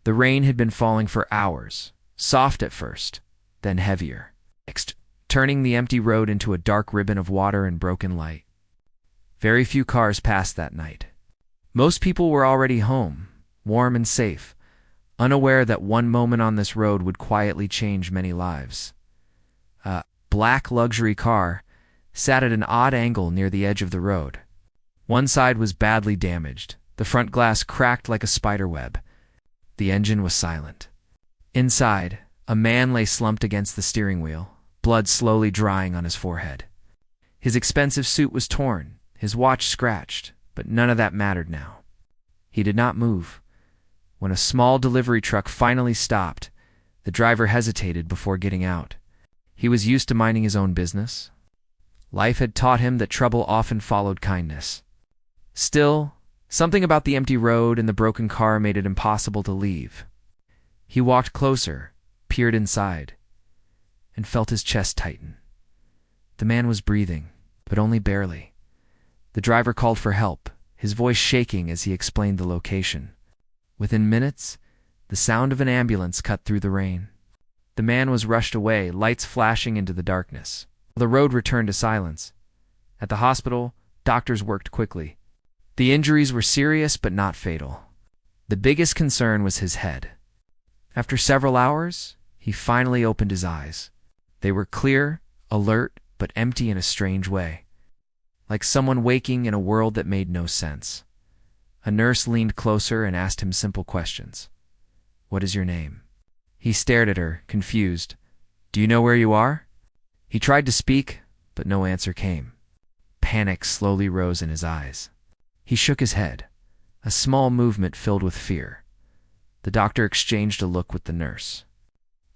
The rain had been falling for hours, soft at first, then heavier, turning the empty road into a dark ribbon of water and broken light. Very few cars passed that night. Most people were already home, warm and safe, unaware that one moment on this road would quietly change many lives. A black luxury car sat at an odd angle near the edge of the road. One side was badly damaged, the front glass cracked like a spider web. The engine was silent. Inside, a man lay slumped against the steering wheel, blood slowly drying on his forehead. His expensive suit was torn, his watch scratched, but none of that mattered now. He did not move. When a small delivery truck finally stopped, the driver hesitated before getting out. He was used to minding his own business. Life had taught him that trouble often followed kindness. Still, something about the empty road and the broken car made it impossible to leave. He walked closer, peered inside, and felt his chest tighten. The man was breathing, but only barely. The driver called for help, his voice shaking as he explained the location. Within minutes, the sound of an ambulance cut through the rain. The man was rushed away, lights flashing into the darkness. The road returned to silence. At the hospital, doctors worked quickly. The injuries were serious but not fatal. The biggest concern was his head. After several hours, he finally opened his eyes. They were clear, alert, but empty in a strange way, like someone waking in a world that made no sense. A nurse leaned closer and asked him simple questions. "What is your name?" He stared at her, confused. "Do you know where you are?" He tried to speak, but no answer came. Panic slowly rose in his eyes. He shook his head, a small movement filled with fear. The doctor exchanged a look with the nurse.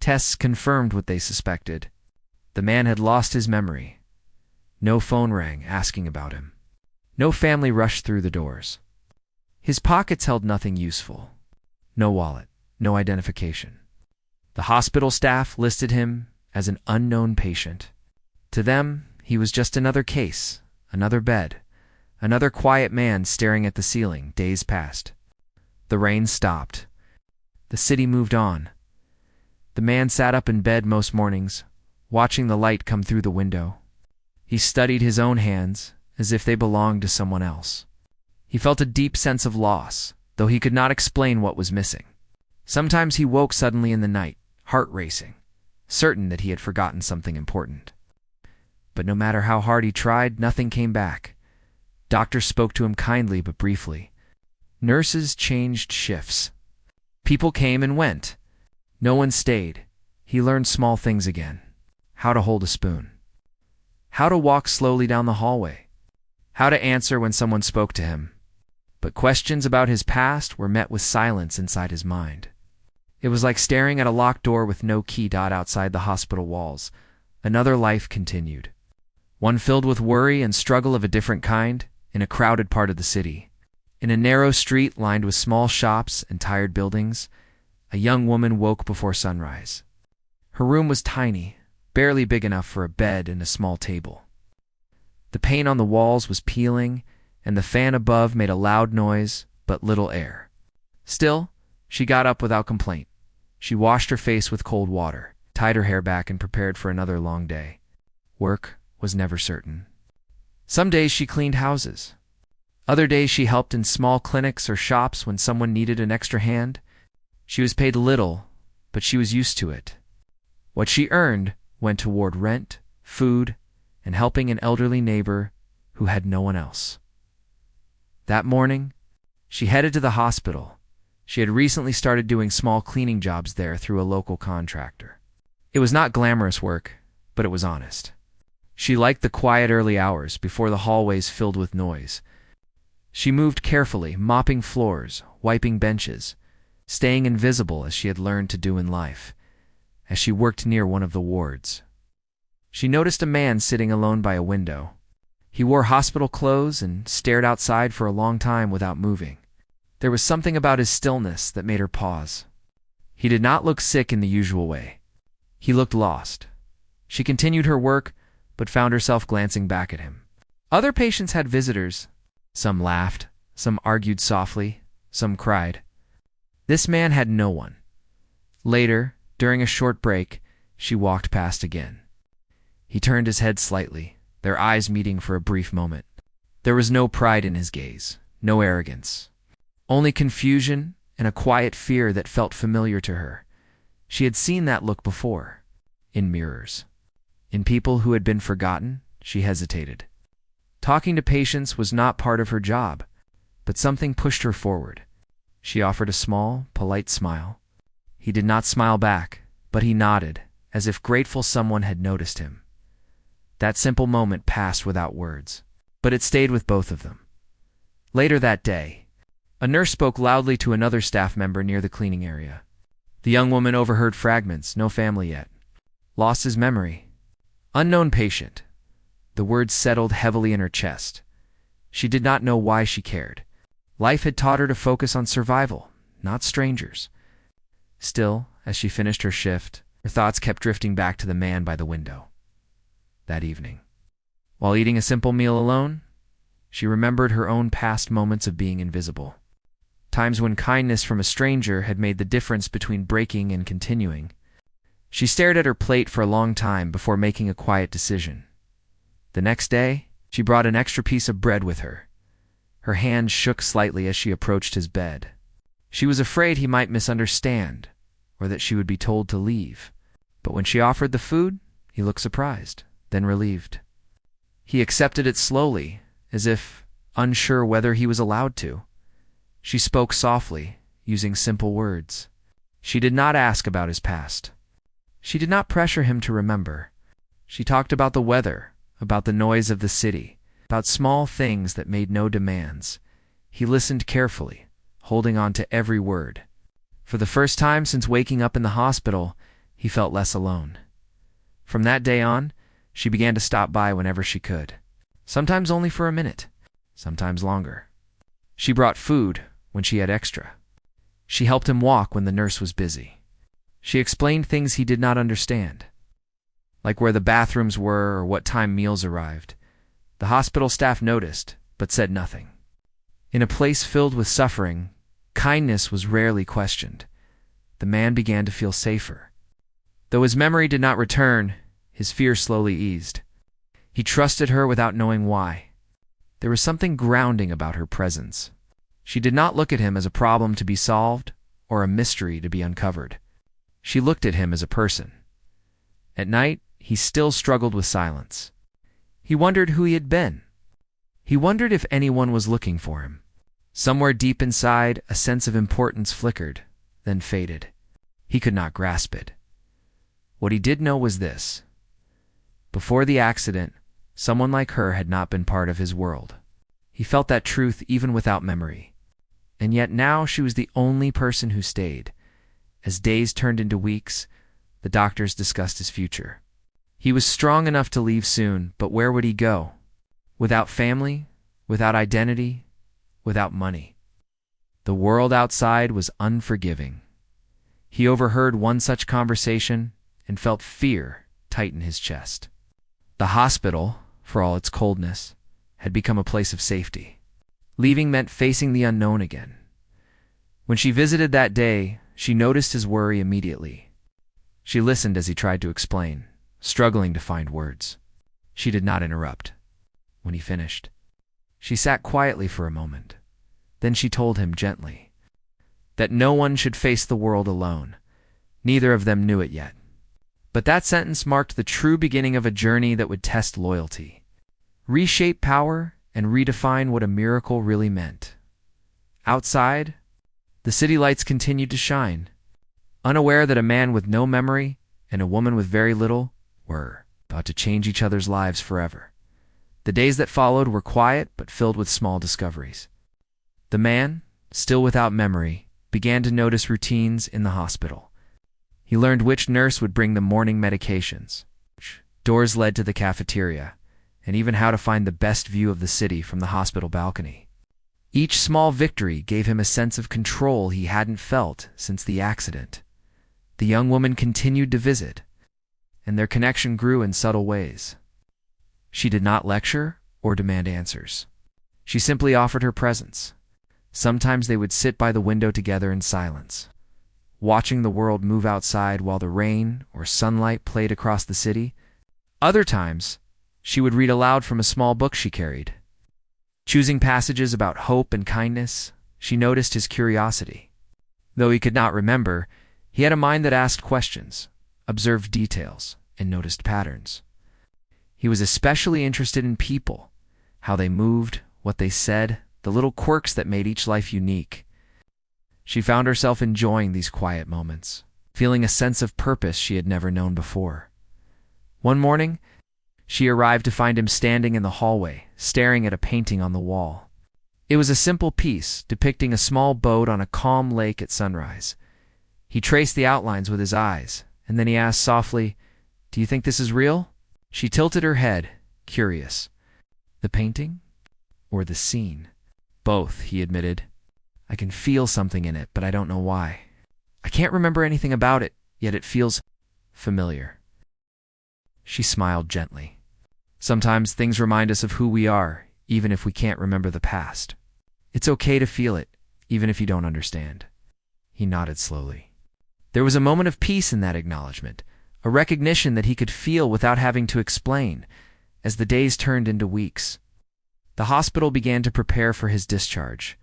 Tests confirmed what they suspected. The man had lost his memory. No phone rang asking about him. No family rushed through the doors. His pockets held nothing useful. No wallet, no identification. The hospital staff listed him as an unknown patient. To them, he was just another case, another bed, another quiet man staring at the ceiling. Days passed. The rain stopped. The city moved on. The man sat up in bed most mornings, watching the light come through the window. He studied his own hands as if they belonged to someone else. He felt a deep sense of loss, though he could not explain what was missing. Sometimes he woke suddenly in the night, heart racing, certain that he had forgotten something important. But no matter how hard he tried, nothing came back. Doctors spoke to him kindly but briefly. Nurses changed shifts. People came and went. No one stayed. He learned small things again. How to hold a spoon. How to walk slowly down the hallway. How to answer when someone spoke to him. But questions about his past were met with silence inside his mind. It was like staring at a locked door with no key. Outside the hospital walls, another life continued. One filled with worry and struggle of a different kind, in a crowded part of the city. In a narrow street lined with small shops and tired buildings, a young woman woke before sunrise. Her room was tiny, barely big enough for a bed and a small table. The paint on the walls was peeling, and the fan above made a loud noise, but little air. Still, she got up without complaint. She washed her face with cold water, tied her hair back, and prepared for another long day. Work was never certain. Some days she cleaned houses. Other days she helped in small clinics or shops when someone needed an extra hand. She was paid little, but she was used to it. What she earned went toward rent, food, and helping an elderly neighbor who had no one else. That morning, she headed to the hospital. She had recently started doing small cleaning jobs there through a local contractor. It was not glamorous work, but it was honest. She liked the quiet early hours before the hallways filled with noise. She moved carefully, mopping floors, wiping benches, staying invisible as she had learned to do in life. As she worked near one of the wards, she noticed a man sitting alone by a window. He wore hospital clothes and stared outside for a long time without moving. There was something about his stillness that made her pause. He did not look sick in the usual way. He looked lost. She continued her work, but found herself glancing back at him. Other patients had visitors. Some laughed, some argued softly, some cried. This man had no one. Later, during a short break, she walked past again. He turned his head slightly, their eyes meeting for a brief moment. There was no pride in his gaze, no arrogance. Only confusion and a quiet fear that felt familiar to her. She had seen that look before. In mirrors. In people who had been forgotten, she hesitated. Talking to patients was not part of her job, but something pushed her forward. She offered a small, polite smile. He did not smile back, but he nodded, as if grateful someone had noticed him. That simple moment passed without words, but it stayed with both of them. Later that day, a nurse spoke loudly to another staff member near the cleaning area. The young woman overheard fragments, no family yet. Lost his memory. Unknown patient. The words settled heavily in her chest. She did not know why she cared. Life had taught her to focus on survival, not strangers. Still, as she finished her shift, her thoughts kept drifting back to the man by the window. That evening, while eating a simple meal alone, she remembered her own past moments of being invisible. Times when kindness from a stranger had made the difference between breaking and continuing. She stared at her plate for a long time before making a quiet decision. The next day, she brought an extra piece of bread with her. Her hand shook slightly as she approached his bed. She was afraid he might misunderstand, or that she would be told to leave. But when she offered the food, he looked surprised, then relieved. He accepted it slowly, as if unsure whether he was allowed to. She spoke softly, using simple words. She did not ask about his past. She did not pressure him to remember. She talked about the weather, about the noise of the city, about small things that made no demands. He listened carefully, holding on to every word. For the first time since waking up in the hospital, he felt less alone. From that day on, she began to stop by whenever she could. Sometimes only for a minute, sometimes longer. She brought food when she had extra. She helped him walk when the nurse was busy. She explained things he did not understand, like where the bathrooms were or what time meals arrived. The hospital staff noticed, but said nothing. In a place filled with suffering, kindness was rarely questioned. The man began to feel safer. Though his memory did not return, his fear slowly eased. He trusted her without knowing why. There was something grounding about her presence. She did not look at him as a problem to be solved or a mystery to be uncovered. She looked at him as a person. At night, he still struggled with silence. He wondered who he had been. He wondered if anyone was looking for him. Somewhere deep inside, a sense of importance flickered, then faded. He could not grasp it. What he did know was this. Before the accident, someone like her had not been part of his world. He felt that truth even without memory. And yet now she was the only person who stayed. As days turned into weeks, the doctors discussed his future. He was strong enough to leave soon, but where would he go? Without family, without identity, without money. The world outside was unforgiving. He overheard one such conversation and felt fear tighten his chest. The hospital, for all its coldness, had become a place of safety. Leaving meant facing the unknown again. When she visited that day, she noticed his worry immediately. She listened as he tried to explain, struggling to find words. She did not interrupt. When he finished, she sat quietly for a moment. Then she told him gently that no one should face the world alone. Neither of them knew it yet. But that sentence marked the true beginning of a journey that would test loyalty, reshape power, and redefine what a miracle really meant. Outside, the city lights continued to shine, unaware that a man with no memory and a woman with very little were about to change each other's lives forever. The days that followed were quiet but filled with small discoveries. The man, still without memory, began to notice routines in the hospital. He learned which nurse would bring the morning medications, which doors led to the cafeteria, and even how to find the best view of the city from the hospital balcony. Each small victory gave him a sense of control he hadn't felt since the accident. The young woman continued to visit, and their connection grew in subtle ways. She did not lecture or demand answers. She simply offered her presence. Sometimes they would sit by the window together in silence, watching the world move outside while the rain or sunlight played across the city. Other times, she would read aloud from a small book she carried. Choosing passages about hope and kindness, she noticed his curiosity. Though he could not remember, he had a mind that asked questions, observed details, and noticed patterns. He was especially interested in people, how they moved, what they said, the little quirks that made each life unique. She found herself enjoying these quiet moments, feeling a sense of purpose she had never known before. One morning, she arrived to find him standing in the hallway, staring at a painting on the wall. It was a simple piece depicting a small boat on a calm lake at sunrise. He traced the outlines with his eyes, and then he asked softly, "Do you think this is real?" She tilted her head, curious. "The painting? Or the scene?" "Both," he admitted. "I can feel something in it, but I don't know why. I can't remember anything about it, yet it feels familiar." She smiled gently. "Sometimes things remind us of who we are, even if we can't remember the past. It's okay to feel it, even if you don't understand." He nodded slowly. There was a moment of peace in that acknowledgement, a recognition that he could feel without having to explain. As the days turned into weeks, the hospital began to prepare for his discharge.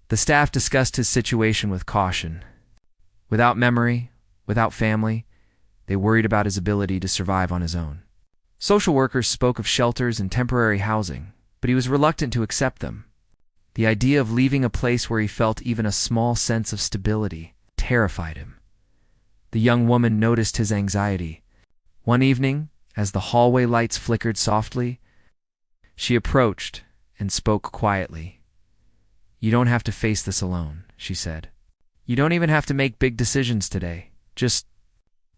The staff discussed his situation with caution. Without memory, without family, they worried about his ability to survive on his own. Social workers spoke of shelters and temporary housing, but he was reluctant to accept them. The idea of leaving a place where he felt even a small sense of stability terrified him. The young woman noticed his anxiety. One evening, as the hallway lights flickered softly, she approached and spoke quietly. "You don't have to face this alone," she said. "You don't even have to make big decisions today. Just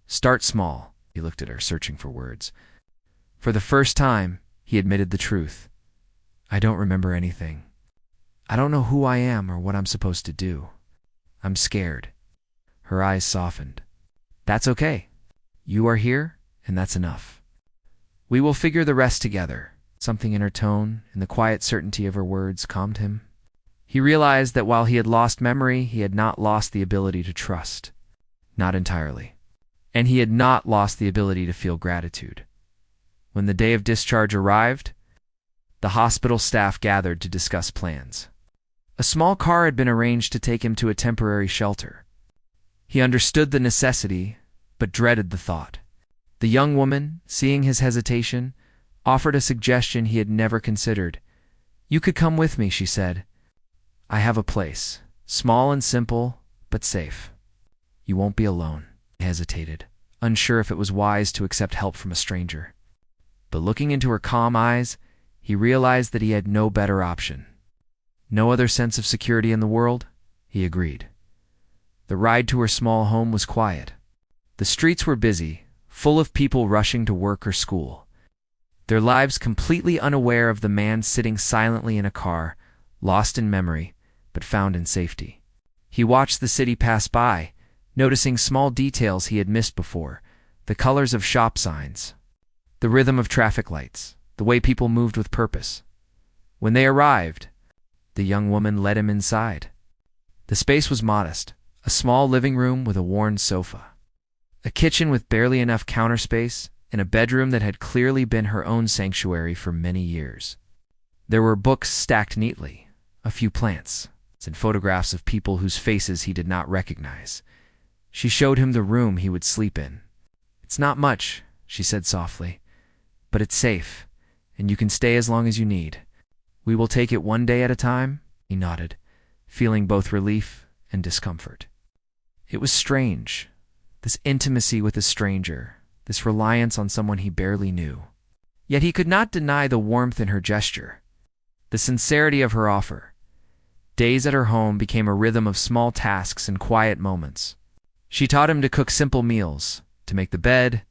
start small." He looked at her, searching for words. For the first time, he admitted the truth. "I don't remember anything. I don't know who I am or what I'm supposed to do. I'm scared." Her eyes softened. "That's okay. You are here, and that's enough. We will figure the rest together." Something in her tone and the quiet certainty of her words calmed him. He realized that while he had lost memory, he had not lost the ability to trust. Not entirely. And he had not lost the ability to feel gratitude. When the day of discharge arrived, the hospital staff gathered to discuss plans. A small car had been arranged to take him to a temporary shelter. He understood the necessity, but dreaded the thought. The young woman, seeing his hesitation, offered a suggestion he had never considered. "You could come with me," she said. "I have a place, small and simple, but safe. You won't be alone." He hesitated, unsure if it was wise to accept help from a stranger. But looking into her calm eyes, he realized that he had no better option. No other sense of security in the world, he agreed. The ride to her small home was quiet. The streets were busy, full of people rushing to work or school, their lives completely unaware of the man sitting silently in a car, lost in memory, but found in safety. He watched the city pass by, noticing small details he had missed before, the colors of shop signs, the rhythm of traffic lights, the way people moved with purpose. When they arrived, the young woman led him inside. The space was modest, a small living room with a worn sofa, a kitchen with barely enough counter space, and a bedroom that had clearly been her own sanctuary for many years. There were books stacked neatly, a few plants, and photographs of people whose faces he did not recognize. She showed him the room he would sleep in. "It's not much," she said softly, "but it's safe, and you can stay as long as you need. We will take it one day at a time." He nodded, feeling both relief and discomfort. It was strange, this intimacy with a stranger, this reliance on someone he barely knew. Yet he could not deny the warmth in her gesture, the sincerity of her offer. Days at her home became a rhythm of small tasks and quiet moments. She taught him to cook simple meals, to make the bed,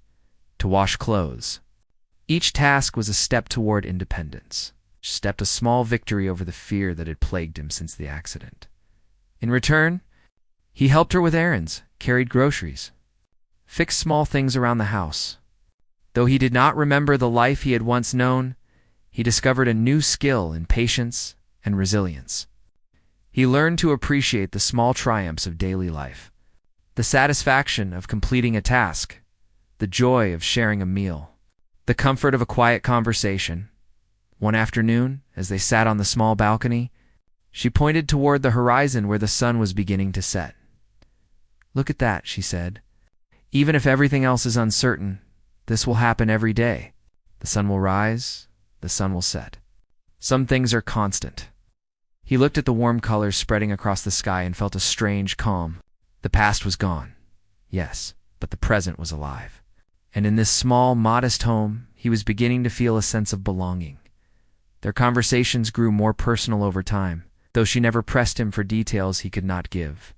to wash clothes. Each task was a step toward independence, a small victory over the fear that had plagued him since the accident. In return, he helped her with errands, carried groceries, fixed small things around the house. Though he did not remember the life he had once known, he discovered a new skill in patience and resilience. He learned to appreciate the small triumphs of daily life. The satisfaction of completing a task, the joy of sharing a meal, the comfort of a quiet conversation. One afternoon, as they sat on the small balcony, she pointed toward the horizon where the sun was beginning to set. "Look at that," she said. "Even if everything else is uncertain, this will happen every day. The sun will rise, the sun will set. Some things are constant." He looked at the warm colors spreading across the sky and felt a strange calm. The past was gone, yes, but the present was alive. And in this small, modest home, he was beginning to feel a sense of belonging. Their conversations grew more personal over time, though she never pressed him for details he could not give.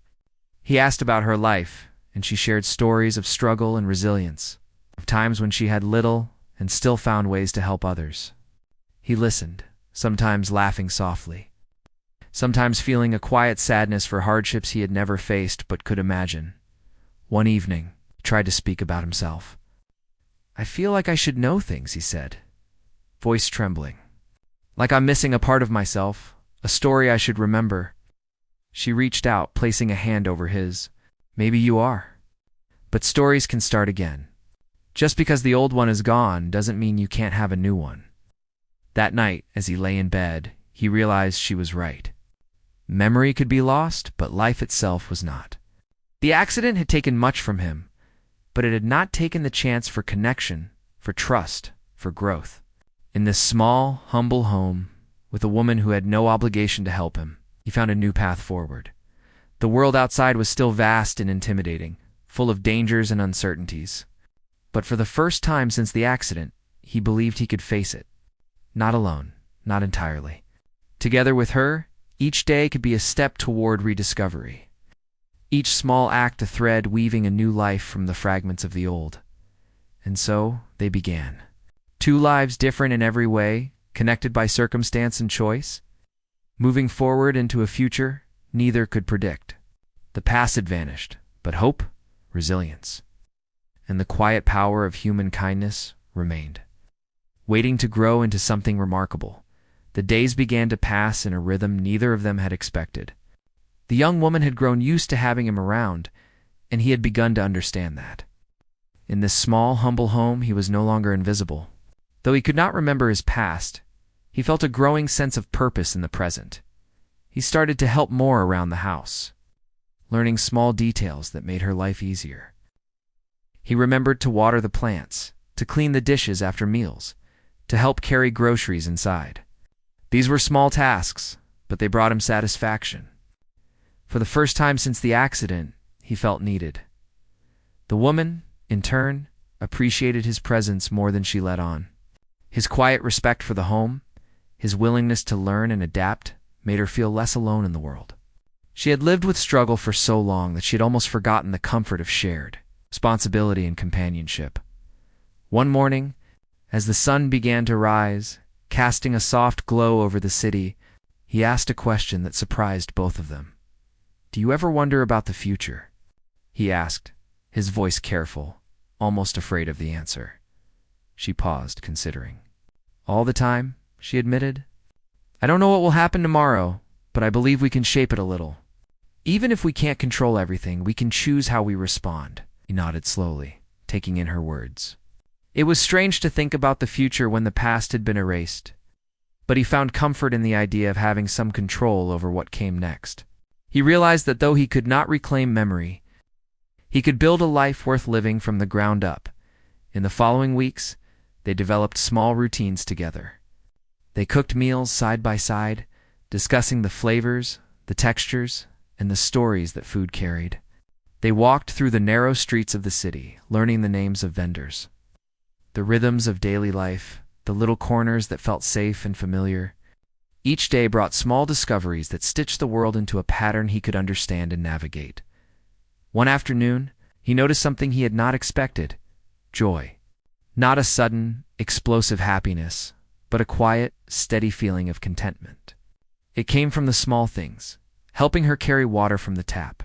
He asked about her life, and she shared stories of struggle and resilience, of times when she had little and still found ways to help others. He listened, sometimes laughing softly, sometimes feeling a quiet sadness for hardships he had never faced but could imagine. One evening, he tried to speak about himself. "I feel like I should know things," he said, voice trembling. "Like I'm missing a part of myself, a story I should remember." She reached out, placing a hand over his. "Maybe you are. But stories can start again. Just because the old one is gone doesn't mean you can't have a new one." That night, as he lay in bed, he realized she was right. Memory could be lost, but life itself was not. The accident had taken much from him, but it had not taken the chance for connection, for trust, for growth. In this small, humble home, with a woman who had no obligation to help him, he found a new path forward. The world outside was still vast and intimidating, full of dangers and uncertainties. But for the first time since the accident, he believed he could face it. Not alone, not entirely. Together with her, each day could be a step toward rediscovery. Each small act a thread weaving a new life from the fragments of the old. And so they began. Two lives different in every way, connected by circumstance and choice. Moving forward into a future neither could predict. The past had vanished, but hope, resilience, and the quiet power of human kindness remained, waiting to grow into something remarkable. The days began to pass in a rhythm neither of them had expected. The young woman had grown used to having him around, and he had begun to understand that. In this small, humble home, he was no longer invisible. Though he could not remember his past, he felt a growing sense of purpose in the present. He started to help more around the house, learning small details that made her life easier. He remembered to water the plants, to clean the dishes after meals, to help carry groceries inside. These were small tasks, but they brought him satisfaction. For the first time since the accident, he felt needed. The woman, in turn, appreciated his presence more than she let on. His quiet respect for the home, his willingness to learn and adapt, made her feel less alone in the world. She had lived with struggle for so long that she had almost forgotten the comfort of shared responsibility and companionship. One morning, as the sun began to rise, casting a soft glow over the city, he asked a question that surprised both of them. "Do you ever wonder about the future?" he asked, his voice careful, almost afraid of the answer. She paused, considering. "All the time," she admitted. "I don't know what will happen tomorrow, but I believe we can shape it a little. Even if we can't control everything, we can choose how we respond." He nodded slowly, taking in her words. It was strange to think about the future when the past had been erased, but he found comfort in the idea of having some control over what came next. He realized that though he could not reclaim memory, he could build a life worth living from the ground up. In the following weeks, they developed small routines together. They cooked meals side by side, discussing the flavors, the textures, and the stories that food carried. They walked through the narrow streets of the city, learning the names of vendors, the rhythms of daily life, the little corners that felt safe and familiar. Each day brought small discoveries that stitched the world into a pattern he could understand and navigate. One afternoon, he noticed something he had not expected: joy. Not a sudden, explosive happiness, but a quiet, steady feeling of contentment. It came from the small things, helping her carry water from the tap,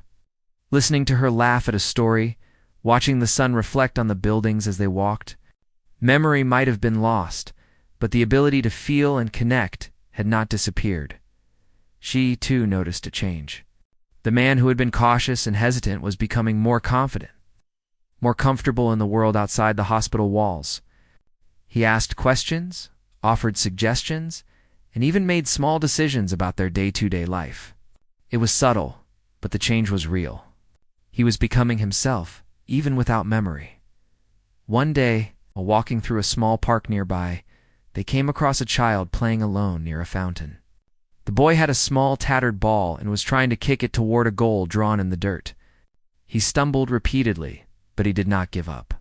listening to her laugh at a story, watching the sun reflect on the buildings as they walked. Memory might have been lost, but the ability to feel and connect had not disappeared. She, too, noticed a change. The man who had been cautious and hesitant was becoming more confident, more comfortable in the world outside the hospital walls. He asked questions, offered suggestions, and even made small decisions about their day-to-day life. It was subtle, but the change was real. He was becoming himself, even without memory. One day, while walking through a small park nearby, they came across a child playing alone near a fountain. The boy had a small, tattered ball and was trying to kick it toward a goal drawn in the dirt. He stumbled repeatedly, but he did not give up.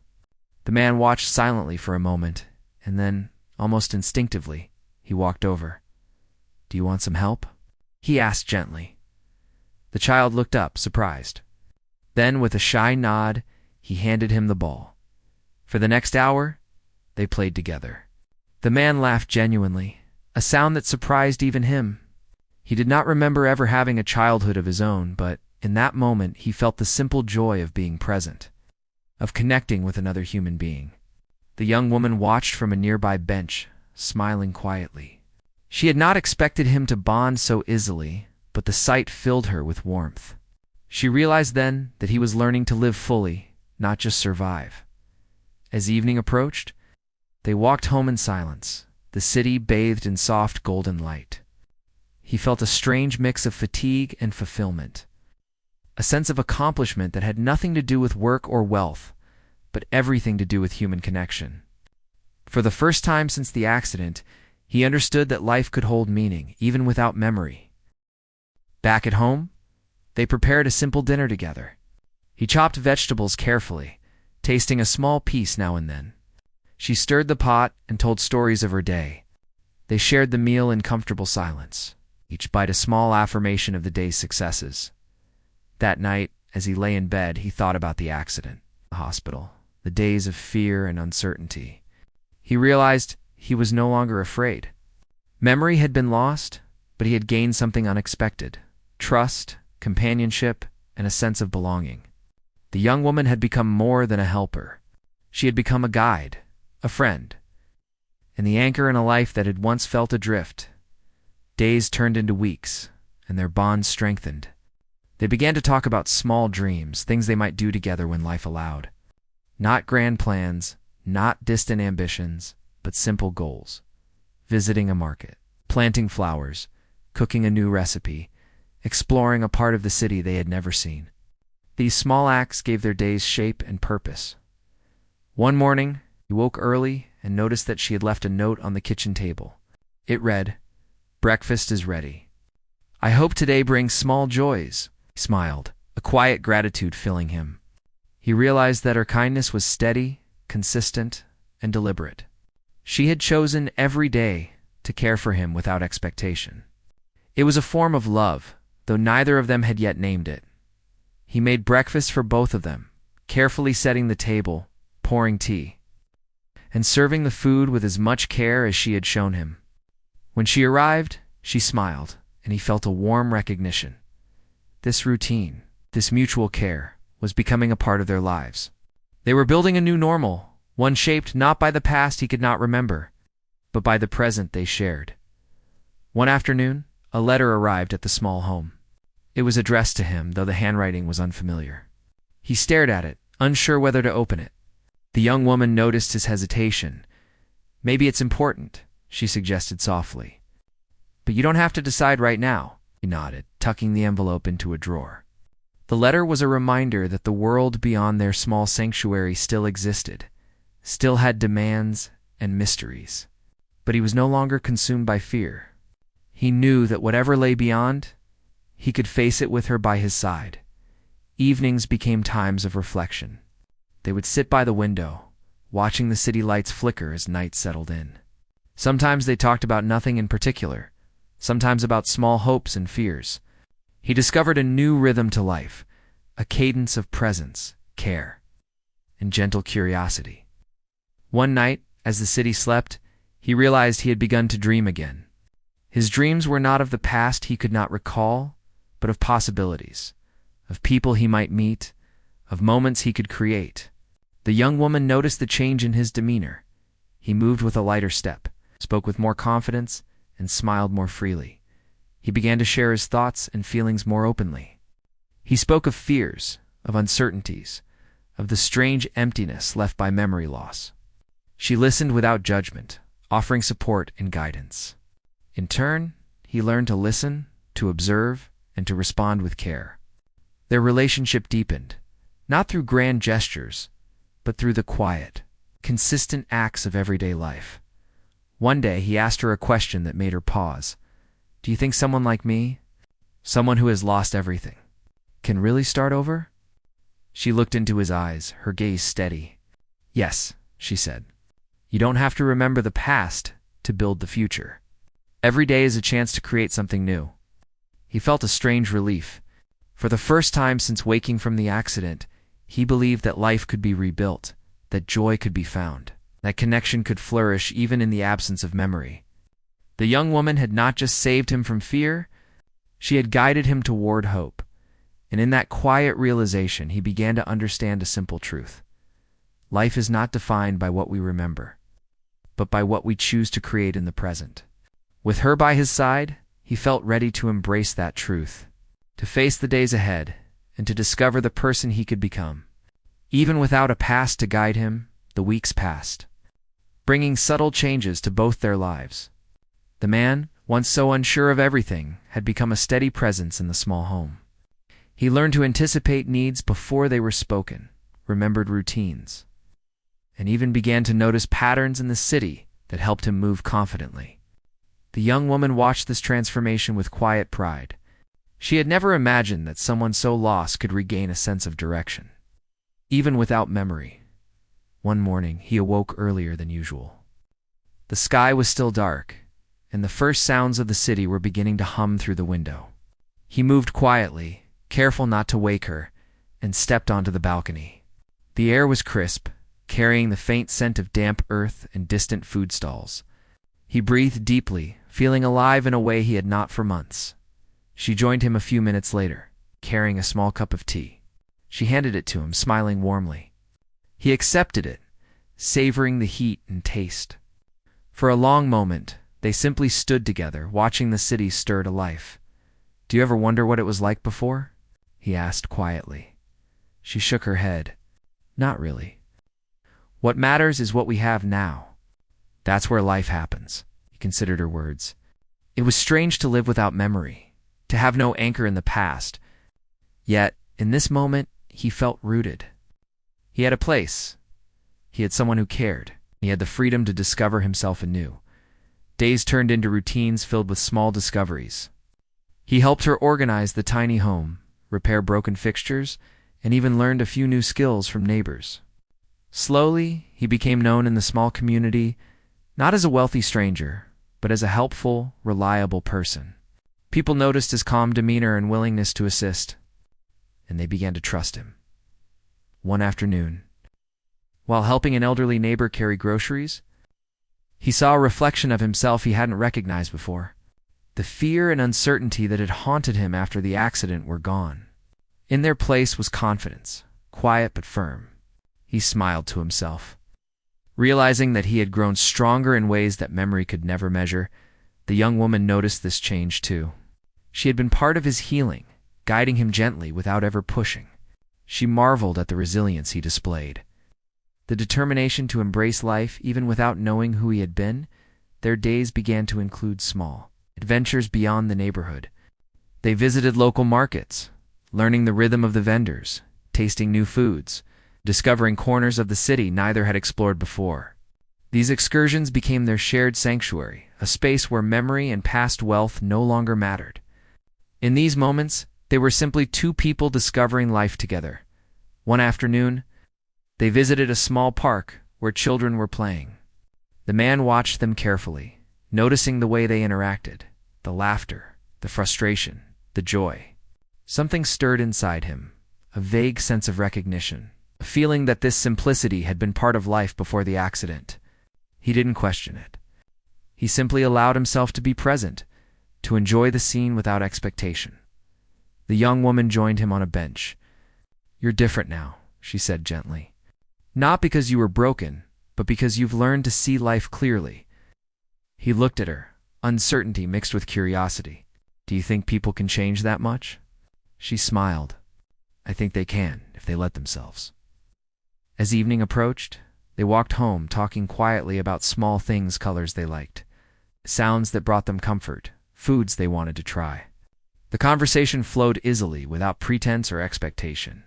The man watched silently for a moment, and then, almost instinctively, he walked over. "Do you want some help?" he asked gently. The child looked up, surprised. Then, with a shy nod, he handed him the ball. For the next hour, they played together. The man laughed genuinely, a sound that surprised even him. He did not remember ever having a childhood of his own, but in that moment he felt the simple joy of being present, of connecting with another human being. The young woman watched from a nearby bench, smiling quietly. She had not expected him to bond so easily, but the sight filled her with warmth. She realized then that he was learning to live fully, not just survive. As evening approached, they walked home in silence, the city bathed in soft golden light. He felt a strange mix of fatigue and fulfillment, a sense of accomplishment that had nothing to do with work or wealth, but everything to do with human connection. For the first time since the accident, he understood that life could hold meaning, even without memory. Back at home, they prepared a simple dinner together. He chopped vegetables carefully, tasting a small piece now and then. She stirred the pot and told stories of her day. They shared the meal in comfortable silence, each bite a small affirmation of the day's successes. That night, as he lay in bed, he thought about the accident, the hospital, the days of fear and uncertainty. He realized he was no longer afraid. Memory had been lost, but he had gained something unexpected: trust, companionship, and a sense of belonging. The young woman had become more than a helper. She had become a guide, a friend, and the anchor in a life that had once felt adrift. Days turned into weeks, and their bond strengthened. They began to talk about small dreams, things they might do together when life allowed. Not grand plans, not distant ambitions, but simple goals. Visiting a market, planting flowers, cooking a new recipe, exploring a part of the city they had never seen. These small acts gave their days shape and purpose. One morning, he woke early and noticed that she had left a note on the kitchen table. It read, "Breakfast is ready. I hope today brings small joys." He smiled, a quiet gratitude filling him. He realized that her kindness was steady, consistent, and deliberate. She had chosen every day to care for him without expectation. It was a form of love, though neither of them had yet named it. He made breakfast for both of them, carefully setting the table, pouring tea, and serving the food with as much care as she had shown him. When she arrived, she smiled, and he felt a warm recognition. This routine, this mutual care, was becoming a part of their lives. They were building a new normal, one shaped not by the past he could not remember, but by the present they shared. One afternoon, a letter arrived at the small home. It was addressed to him, though the handwriting was unfamiliar. He stared at it, unsure whether to open it. The young woman noticed his hesitation. "Maybe it's important," she suggested softly. "But you don't have to decide right now," he nodded, tucking the envelope into a drawer. The letter was a reminder that the world beyond their small sanctuary still existed, still had demands and mysteries. But he was no longer consumed by fear. He knew that whatever lay beyond, he could face it with her by his side. Evenings became times of reflection. They would sit by the window, watching the city lights flicker as night settled in. Sometimes they talked about nothing in particular, sometimes about small hopes and fears. He discovered a new rhythm to life, a cadence of presence, care, and gentle curiosity. One night, as the city slept, he realized he had begun to dream again. His dreams were not of the past he could not recall, but of possibilities, of people he might meet, of moments he could create. The young woman noticed the change in his demeanor. He moved with a lighter step, spoke with more confidence, and smiled more freely. He began to share his thoughts and feelings more openly. He spoke of fears, of uncertainties, of the strange emptiness left by memory loss. She listened without judgment, offering support and guidance. In turn, he learned to listen, to observe, and to respond with care. Their relationship deepened, not through grand gestures, but through the quiet, consistent acts of everyday life. One day, he asked her a question that made her pause. "Do you think someone like me, someone who has lost everything, can really start over?" She looked into his eyes, her gaze steady. "Yes," she said. "You don't have to remember the past to build the future. Every day is a chance to create something new." He felt a strange relief. For the first time since waking from the accident, he believed that life could be rebuilt, that joy could be found, that connection could flourish even in the absence of memory. The young woman had not just saved him from fear, she had guided him toward hope. And in that quiet realization, he began to understand a simple truth. Life is not defined by what we remember, but by what we choose to create in the present. With her by his side, he felt ready to embrace that truth, to face the days ahead, and to discover the person he could become. Even without a past to guide him, the weeks passed, bringing subtle changes to both their lives. The man, once so unsure of everything, had become a steady presence in the small home. He learned to anticipate needs before they were spoken, remembered routines, and even began to notice patterns in the city that helped him move confidently. The young woman watched this transformation with quiet pride. She had never imagined that someone so lost could regain a sense of direction, even without memory. One morning, he awoke earlier than usual. The sky was still dark, and the first sounds of the city were beginning to hum through the window. He moved quietly, careful not to wake her, and stepped onto the balcony. The air was crisp, carrying the faint scent of damp earth and distant food stalls. He breathed deeply, feeling alive in a way he had not for months. She joined him a few minutes later, carrying a small cup of tea. She handed it to him, smiling warmly. He accepted it, savoring the heat and taste. For a long moment, they simply stood together, watching the city stir to life. "Do you ever wonder what it was like before?" he asked quietly. She shook her head. "Not really. What matters is what we have now. That's where life happens." He considered her words. It was strange to live without memory, to have no anchor in the past. Yet, in this moment, he felt rooted. He had a place. He had someone who cared. He had the freedom to discover himself anew. Days turned into routines filled with small discoveries. He helped her organize the tiny home, repair broken fixtures, and even learned a few new skills from neighbors. Slowly, he became known in the small community, not as a wealthy stranger, but as a helpful, reliable person. People noticed his calm demeanor and willingness to assist, and they began to trust him. One afternoon, while helping an elderly neighbor carry groceries, he saw a reflection of himself he hadn't recognized before. The fear and uncertainty that had haunted him after the accident were gone. In their place was confidence, quiet but firm. He smiled to himself. Realizing that he had grown stronger in ways that memory could never measure, the young woman noticed this change too. She had been part of his healing, guiding him gently without ever pushing. She marveled at the resilience he displayed. The determination to embrace life even without knowing who he had been. Their days began to include small adventures beyond the neighborhood. They visited local markets, learning the rhythm of the vendors, tasting new foods, discovering corners of the city neither had explored before. These excursions became their shared sanctuary, a space where memory and past wealth no longer mattered. In these moments, they were simply two people discovering life together. One afternoon, they visited a small park where children were playing. The man watched them carefully, noticing the way they interacted, the laughter, the frustration, the joy. Something stirred inside him, a vague sense of recognition, a feeling that this simplicity had been part of life before the accident. He didn't question it. He simply allowed himself to be present, to enjoy the scene without expectation. The young woman joined him on a bench. "You're different now," she said gently. "Not because you were broken, but because you've learned to see life clearly." He looked at her, uncertainty mixed with curiosity. Do you think people can change that much? She smiled. I think they can, if they let themselves. As evening approached, they walked home, talking quietly about small things, colors they liked, sounds that brought them comfort, foods they wanted to try. The conversation flowed easily, without pretense or expectation.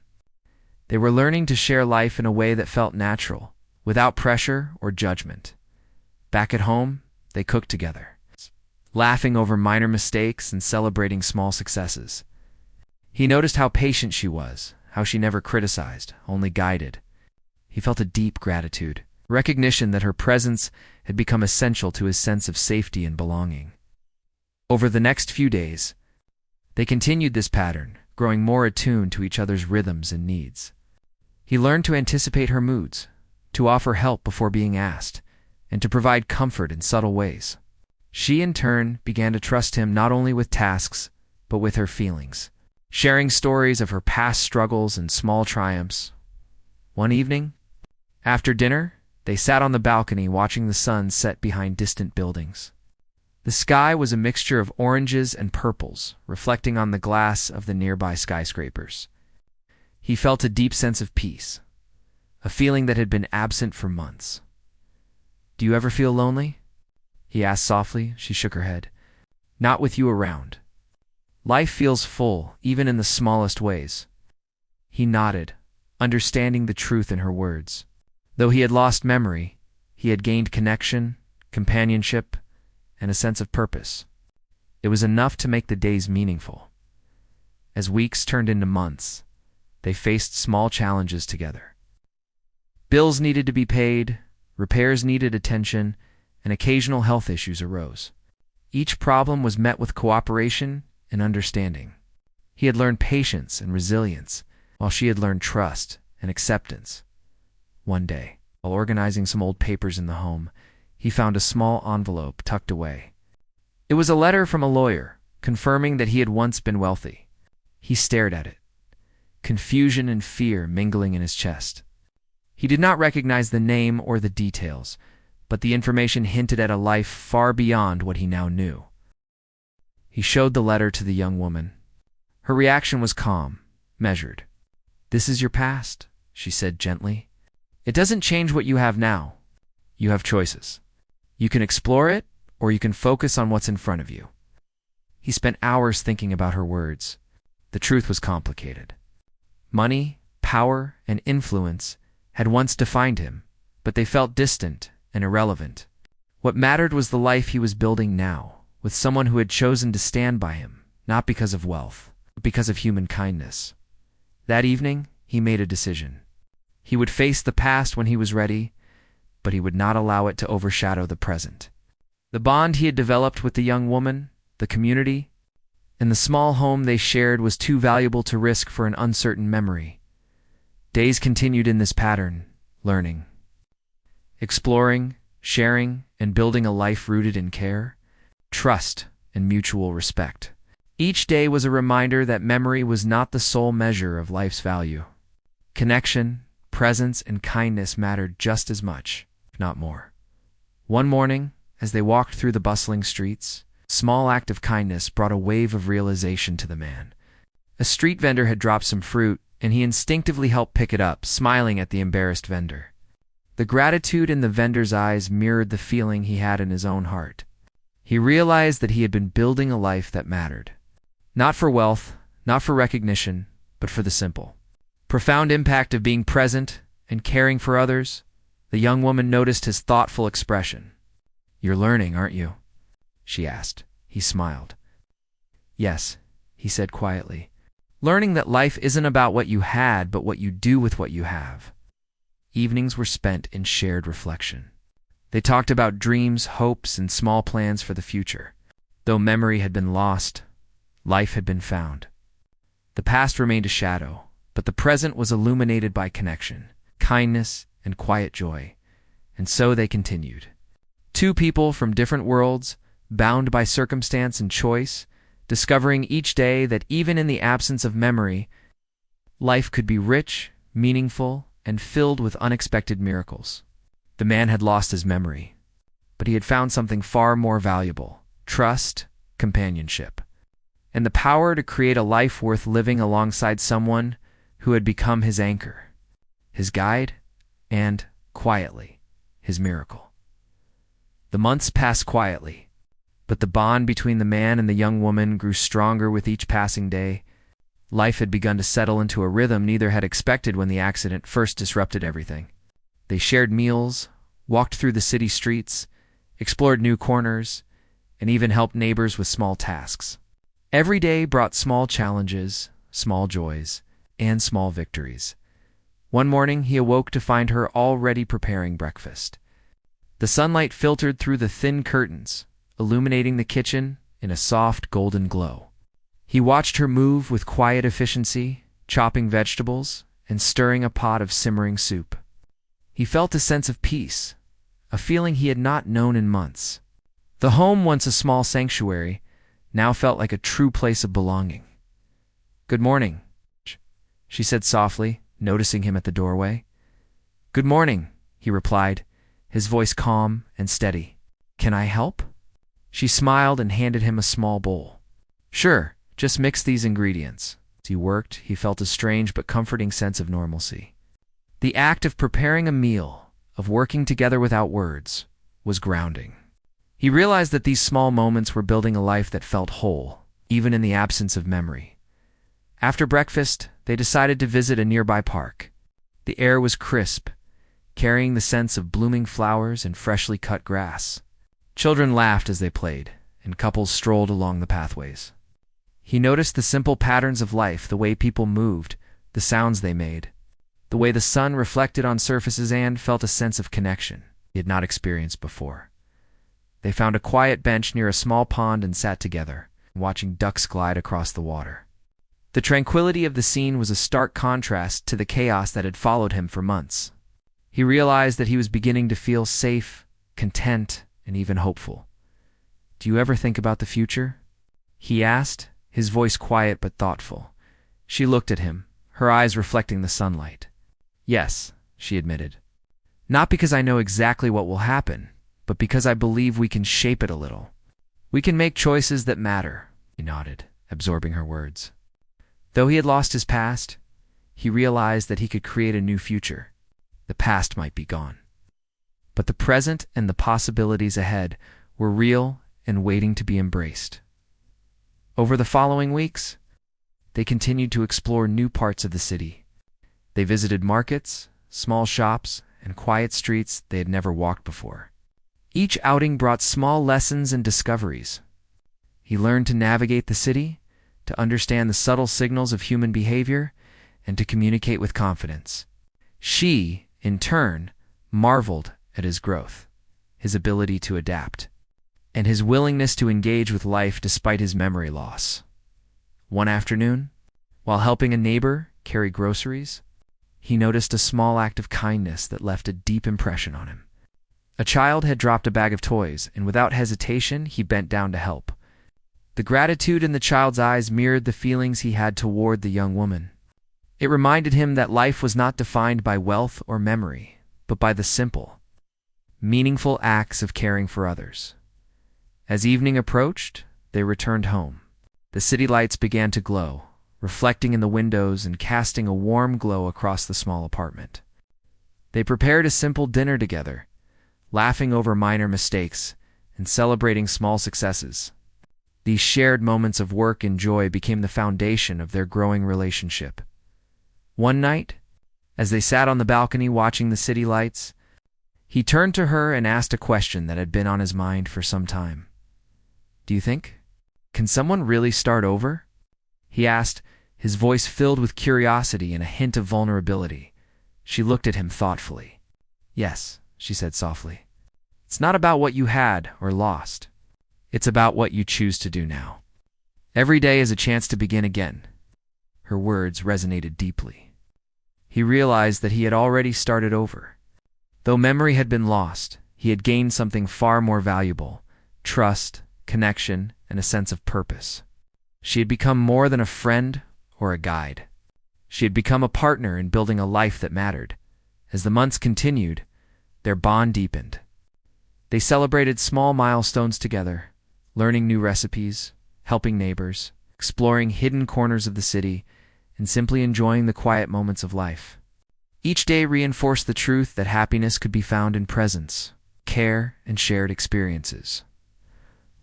They were learning to share life in a way that felt natural, without pressure or judgment. Back at home, they cooked together, laughing over minor mistakes and celebrating small successes. He noticed how patient she was, how she never criticized, only guided. He felt a deep gratitude, recognition that her presence had become essential to his sense of safety and belonging. Over the next few days, they continued this pattern, growing more attuned to each other's rhythms and needs. He learned to anticipate her moods, to offer help before being asked, and to provide comfort in subtle ways. She, in turn, began to trust him not only with tasks, but with her feelings, sharing stories of her past struggles and small triumphs. One evening, after dinner, they sat on the balcony watching the sun set behind distant buildings. The sky was a mixture of oranges and purples, reflecting on the glass of the nearby skyscrapers. He felt a deep sense of peace, a feeling that had been absent for months. Do you ever feel lonely? He asked softly. She shook her head. Not with you around. Life feels full, even in the smallest ways. He nodded, understanding the truth in her words. Though he had lost memory, he had gained connection, companionship, and a sense of purpose. It was enough to make the days meaningful. As weeks turned into months, they faced small challenges together. Bills needed to be paid, repairs needed attention, and occasional health issues arose. Each problem was met with cooperation and understanding. He had learned patience and resilience, while she had learned trust and acceptance. One day, while organizing some old papers in the home, he found a small envelope tucked away. It was a letter from a lawyer, confirming that he had once been wealthy. He stared at it, confusion and fear mingling in his chest. He did not recognize the name or the details, but the information hinted at a life far beyond what he now knew. He showed the letter to the young woman. Her reaction was calm, measured. "This is your past," she said gently. "It doesn't change what you have now. You have choices. You can explore it, or you can focus on what's in front of you." He spent hours thinking about her words. The truth was complicated. Money, power, and influence had once defined him, but they felt distant and irrelevant. What mattered was the life he was building now, with someone who had chosen to stand by him, not because of wealth, but because of human kindness. That evening, he made a decision. He would face the past when he was ready, but he would not allow it to overshadow the present. The bond he had developed with the young woman, the community, and the small home they shared was too valuable to risk for an uncertain memory. Days continued in this pattern, learning, exploring, sharing, and building a life rooted in care, trust, and mutual respect. Each day was a reminder that memory was not the sole measure of life's value. Connection, presence, and kindness mattered just as much, if not more. One morning, as they walked through the bustling streets, a small act of kindness brought a wave of realization to the man. A street vendor had dropped some fruit, and he instinctively helped pick it up, smiling at the embarrassed vendor. The gratitude in the vendor's eyes mirrored the feeling he had in his own heart. He realized that he had been building a life that mattered. Not for wealth, not for recognition, but for the simple, profound impact of being present and caring for others. The young woman noticed his thoughtful expression. "You're learning, aren't you?" she asked. He smiled. "Yes," he said quietly. "Learning that life isn't about what you had, but what you do with what you have." Evenings were spent in shared reflection. They talked about dreams, hopes, and small plans for the future. Though memory had been lost, life had been found. The past remained a shadow, but the present was illuminated by connection, kindness, and quiet joy. And so they continued. Two people from different worlds, bound by circumstance and choice, discovering each day that even in the absence of memory, life could be rich, meaningful, and filled with unexpected miracles. The man had lost his memory, but he had found something far more valuable: trust, companionship. and the power to create a life worth living alongside someone who had become his anchor, his guide, and, quietly, his miracle. The months passed quietly, but the bond between the man and the young woman grew stronger with each passing day. Life had begun to settle into a rhythm neither had expected when the accident first disrupted everything. They shared meals, walked through the city streets, explored new corners, and even helped neighbors with small tasks. Every day brought small challenges, small joys, and small victories. One morning he awoke to find her already preparing breakfast. The sunlight filtered through the thin curtains, illuminating the kitchen in a soft golden glow. He watched her move with quiet efficiency, chopping vegetables and stirring a pot of simmering soup. He felt a sense of peace, a feeling he had not known in months. The home, once a small sanctuary, now felt like a true place of belonging. "Good morning," she said softly, noticing him at the doorway. "Good morning," he replied, his voice calm and steady. "Can I help?" She smiled and handed him a small bowl. "Sure, just mix these ingredients." As he worked, he felt a strange but comforting sense of normalcy. The act of preparing a meal, of working together without words, was grounding. He realized that these small moments were building a life that felt whole, even in the absence of memory. After breakfast, they decided to visit a nearby park. The air was crisp, carrying the scents of blooming flowers and freshly cut grass. Children laughed as they played, and couples strolled along the pathways. He noticed the simple patterns of life, the way people moved, the sounds they made, the way the sun reflected on surfaces, and felt a sense of connection he had not experienced before. They found a quiet bench near a small pond and sat together, watching ducks glide across the water. The tranquility of the scene was a stark contrast to the chaos that had followed him for months. He realized that he was beginning to feel safe, content, and even hopeful. "Do you ever think about the future?" he asked, his voice quiet but thoughtful. She looked at him, her eyes reflecting the sunlight. "Yes," she admitted. "Not because I know exactly what will happen, but because I believe we can shape it a little. We can make choices that matter." He nodded, absorbing her words. Though he had lost his past, he realized that he could create a new future. The past might be gone, but the present and the possibilities ahead were real and waiting to be embraced. Over the following weeks, they continued to explore new parts of the city. They visited markets, small shops, and quiet streets they had never walked before. Each outing brought small lessons and discoveries. He learned to navigate the city, to understand the subtle signals of human behavior, and to communicate with confidence. She, in turn, marveled at his growth, his ability to adapt, and his willingness to engage with life despite his memory loss. One afternoon, while helping a neighbor carry groceries, he noticed a small act of kindness that left a deep impression on him. A child had dropped a bag of toys, and without hesitation, he bent down to help. The gratitude in the child's eyes mirrored the feelings he had toward the young woman. It reminded him that life was not defined by wealth or memory, but by the simple, meaningful acts of caring for others. As evening approached, they returned home. The city lights began to glow, reflecting in the windows and casting a warm glow across the small apartment. They prepared a simple dinner together, laughing over minor mistakes and celebrating small successes. These shared moments of work and joy became the foundation of their growing relationship. One night, as they sat on the balcony watching the city lights, he turned to her and asked a question that had been on his mind for some time. "Do you think? Can someone really start over?" he asked, his voice filled with curiosity and a hint of vulnerability. She looked at him thoughtfully. "Yes," she said softly. "It's not about what you had or lost. It's about what you choose to do now. Every day is a chance to begin again." Her words resonated deeply. He realized that he had already started over. Though memory had been lost, he had gained something far more valuable: trust, connection, and a sense of purpose. She had become more than a friend or a guide. She had become a partner in building a life that mattered. As the months continued, their bond deepened. They celebrated small milestones together, learning new recipes, helping neighbors, exploring hidden corners of the city, and simply enjoying the quiet moments of life. Each day reinforced the truth that happiness could be found in presence, care, and shared experiences.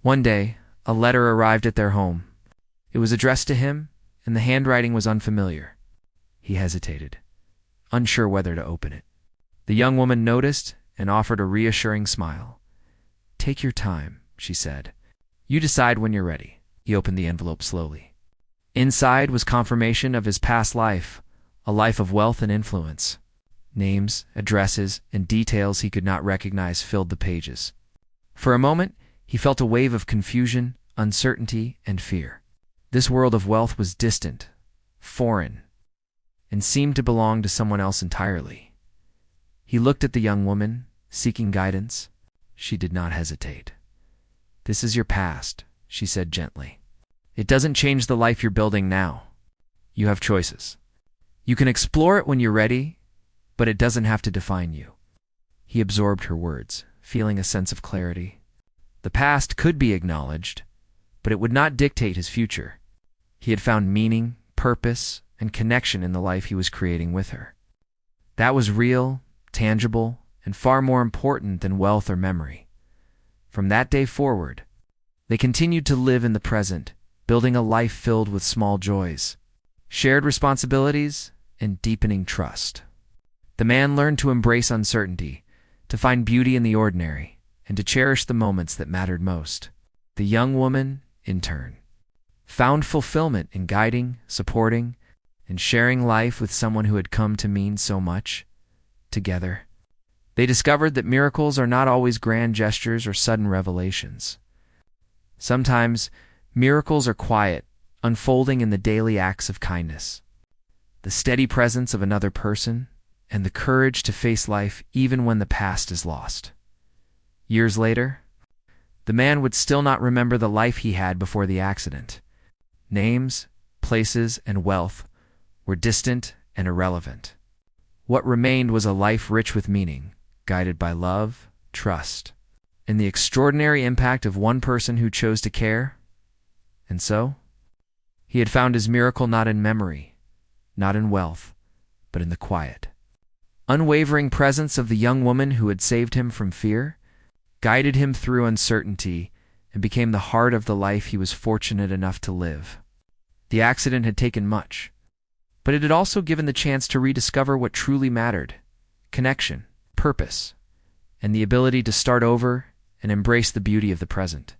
One day, a letter arrived at their home. It was addressed to him, and the handwriting was unfamiliar. He hesitated, unsure whether to open it. The young woman noticed and offered a reassuring smile. "Take your time," she said. "You decide when you're ready." He opened the envelope slowly. Inside was confirmation of his past life, a life of wealth and influence. Names, addresses, and details he could not recognize filled the pages. For a moment, he felt a wave of confusion, uncertainty, and fear. This world of wealth was distant, foreign, and seemed to belong to someone else entirely. He looked at the young woman, seeking guidance. She did not hesitate. "This is your past," she said gently. "It doesn't change the life you're building now. You have choices. You can explore it when you're ready, but it doesn't have to define you." He absorbed her words, feeling a sense of clarity. The past could be acknowledged, but it would not dictate his future. He had found meaning, purpose, and connection in the life he was creating with her. That was real, tangible, and far more important than wealth or memory. From that day forward, they continued to live in the present, building a life filled with small joys, shared responsibilities, and deepening trust. The man learned to embrace uncertainty, to find beauty in the ordinary, and to cherish the moments that mattered most. The young woman, in turn, found fulfillment in guiding, supporting, and sharing life with someone who had come to mean so much. Together, they discovered that miracles are not always grand gestures or sudden revelations. Sometimes, miracles are quiet, unfolding in the daily acts of kindness, the steady presence of another person, and the courage to face life even when the past is lost. Years later, the man would still not remember the life he had before the accident. Names, places, and wealth were distant and irrelevant. What remained was a life rich with meaning, guided by love, trust, and the extraordinary impact of one person who chose to care. And so, he had found his miracle not in memory, not in wealth, but in the quiet, unwavering presence of the young woman who had saved him from fear, guided him through uncertainty, and became the heart of the life he was fortunate enough to live. The accident had taken much, but it had also given the chance to rediscover what truly mattered: connection, purpose, and the ability to start over and embrace the beauty of the present.